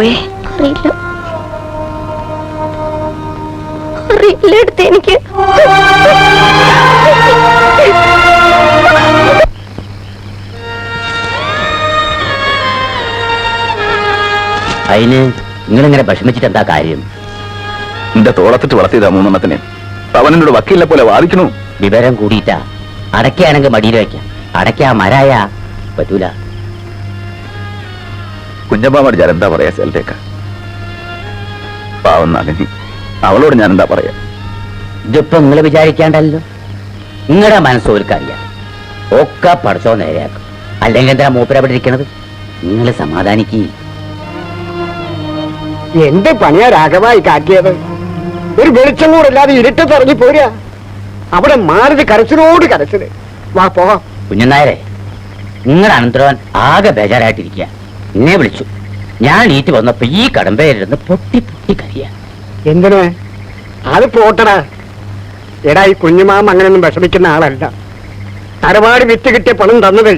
പോയേ? അറിയില്ല അറിയില്ല എടുത്ത് എനിക്ക്. അതിന് നിങ്ങളിങ്ങനെ വിഷമിച്ചിട്ട് എന്താ കാര്യം? എന്റെ തോളത്തിട്ട് വളർത്തിയതാ മൂന്നെണ്ണത്തിന്. അവനോട് വക്കീലിനെ പോലെ വാദിക്കണു. വിവരം കൂടിയിട്ടാ. അടയ്ക്കാണെങ്കിൽ മടിയിൽ വയ്ക്കാം. അടയ്ക്കാ മരായ പറ്റൂല. കുഞ്ഞമ്മാമോട് ഞാൻ എന്താ പറയാ സ്ഥലത്തേക്ക? പാവം നഗനി, അവളോട് ഞാൻ എന്താ പറയാ? ഇതിപ്പോ നിങ്ങൾ വിചാരിക്കാണ്ടല്ലോ. നിങ്ങളുടെ മനസ്സോൽക്കറിയാം. ഒക്കെ പഠിച്ചോ നേരെയാക്കും. അല്ലെങ്കിൽ എന്താ മൂപ്പര അവിടെ ഇരിക്കണത്? നിങ്ങൾ സമാധാനിക്ക്. എന്ത് പണിയാ രാഘവായി കാട്ടിയത്? ഒരു വെളിച്ചം കൂടില്ലാതെ ഇരുട്ടത്തിറങ്ങി പോരാ. അവിടെ മാരുതി കരച്ചിലോട് കരച്ചില്. വാ പോവാം. കുഞ്ഞനായരെ, നിങ്ങളുടെ അനന്തരവൻ ആകെ ബേജാറായിട്ടിരിക്കുക. എന്നെ വിളിച്ചു. ഞാൻ നീറ്റ് വന്നപ്പോ ഈ കടമ്പേരിരുന്ന് പൊട്ടി പൊട്ടി കരിയ. എന്തിന്? അത് പോട്ടടാ. എടാ, ഈ കുഞ്ഞുമാമ അങ്ങനെയൊന്നും വിഷമിക്കുന്ന ആളല്ല. തറവാട് വിറ്റ് കിട്ടിയ പണം തന്നത്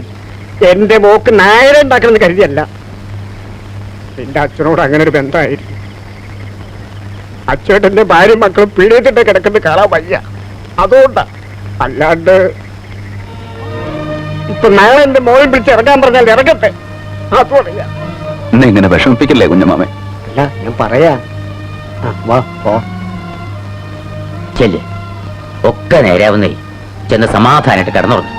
എന്റെ മോക്ക് നായരെ ഉണ്ടാക്കണമെന്ന് കരുതിയല്ല. എന്റെ അച്ഛനോട് അങ്ങനെ ഒരു ബന്ധമായിരുന്നു. അച്ഛേട്ടന്റെ ഭാര്യയും മക്കളും പീഡിച്ചിട്ട് കിടക്കുന്നത് കാണാൻ വയ്യ. അതുകൊണ്ടാ. അല്ലാണ്ട് ഇപ്പൊ നാളെ എന്റെ മോളിൽ പിടിച്ച് ഇറങ്ങാൻ പറഞ്ഞാൽ ഇറങ്ങട്ടെ. അതുകൊണ്ടില്ല. എന്നെ ഇങ്ങനെ വിഷമിപ്പിക്കില്ലേ കുഞ്ഞമ്മാമേ? അല്ല, ഞാൻ പറയാ. വാ പോ. ചെല്ല്. ഒക്കെ നേരാവുന്നേ. ചെന്ന് സമാധാനായിട്ട് കിടന്നുറങ്ങും.